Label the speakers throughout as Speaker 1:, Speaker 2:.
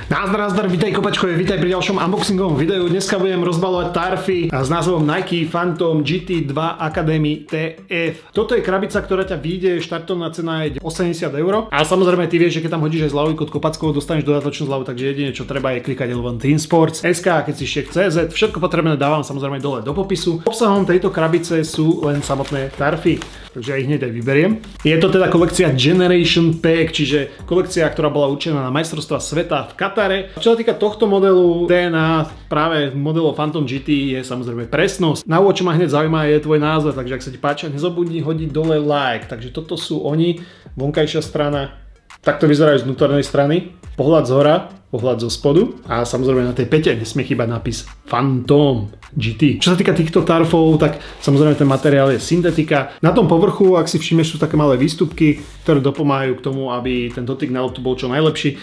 Speaker 1: Nazdar, vítaj kopačkovia, vítaj pri ďalšom unboxingovom videu. Dneska budem rozbalovať tarfy s názvom Nike Phantom GT2 Academy TF. Toto je krabica, ktorá ťa vyjde, štartovná cena je 80 €. A samozrejme ty vieš, že keď tam hodíš aj zľavový kód Kopackovo, dostaneš dodatočnú zľavu, takže jedine čo treba je klikať len Team Sports SK, keď si šiek CZ. Všetko potrebné dávam samozrejme dole do popisu. Obsahom tejto krabice sú len samotné tarfy. Takže ja ich hneď aj vyberiem. Je to teda kolekcia Generation Pack, čiže kolekcia, ktorá bola určená na majstrovstvá sveta v Katare. Čo sa týka tohto modelu DNA, práve modelov Phantom GT je samozrejme presnosť. Na úvod, čo ma hneď zaujíma, je tvoj názor, takže ak sa ti páči, nezabudni hodiť dole like. Takže toto sú oni, vonkajšia strana. Takto vyzerajú z vnútornej strany. Pohľad z hora, pohľad zo spodu a samozrejme na tej pete nesmie chýbať nápis Phantom GT. Čo sa týka týchto tarfov, tak samozrejme ten materiál je syntetika. Na tom povrchu, ak si všimneš, sú také malé výstupky, ktoré dopomáhajú k tomu, aby ten dotyk na loptu bol čo najlepší.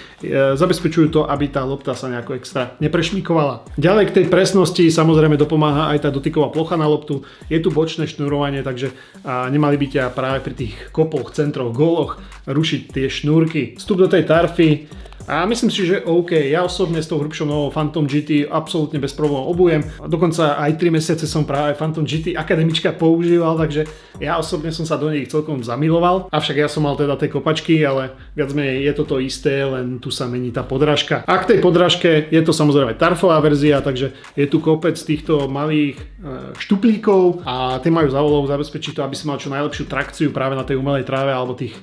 Speaker 1: Zabezpečujú to, aby tá lopta sa nejako extra neprešmíkovala. Ďalej k tej presnosti samozrejme dopomáha aj tá dotyková plocha na loptu. Je tu bočné šnurovanie, takže nemali by ťa práve pri tých kopoch, centroch, góloch rušiť tie šnúrky. Vstup do tej tarfy. A myslím si, že OK, ja osobne s tou hrubšou novou Phantom GT absolútne bez problémov obujem. Dokonca aj 3 mesiace som práve Phantom GT Akademička používal, takže ja osobne som sa do nich celkom zamiloval. Avšak ja som mal teda tie kopačky, ale viac menej je to to isté, len tu sa mení tá podrážka. A k tej podrážke je to samozrejme tarfová verzia, takže je tu kopec týchto malých štuplíkov a tie majú za úlohu zabezpečiť to, aby si mal čo najlepšiu trakciu práve na tej umelej tráve alebo tých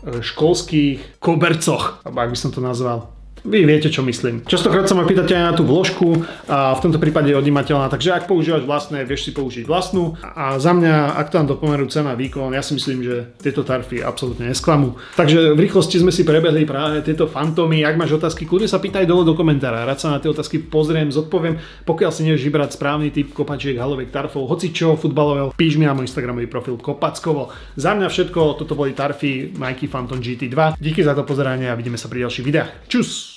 Speaker 1: školských kobercoch, alebo ak by som to nazval. Vy viete, čo myslím. Častokrát sa ma pýtate aj na tú vložku a v tomto prípade je odnímateľná, takže ak používaš vlastné, vieš si použiť vlastnú a za mňa, ak tam do pomeru cena výkon, ja si myslím, že tieto tarfy absolútne nesklamú. Takže v rýchlosti sme si prebehli práve tieto Phantomy. Ak máš otázky, kľudne sa pýtaj dole do komentára. Rád sa na tie otázky pozriem, zodpoviem. Pokiaľ si nevieš vybrať správny typ kopačiek, haloviek, tarfov, hoci čo futbalového, píš mi na môj instagramový profil Kopackovo. Za mňa všetko, toto boli tarfy Nike Phantom GT2. Díky za to pozeranie a vidíme sa pri ďalších videách. Čus!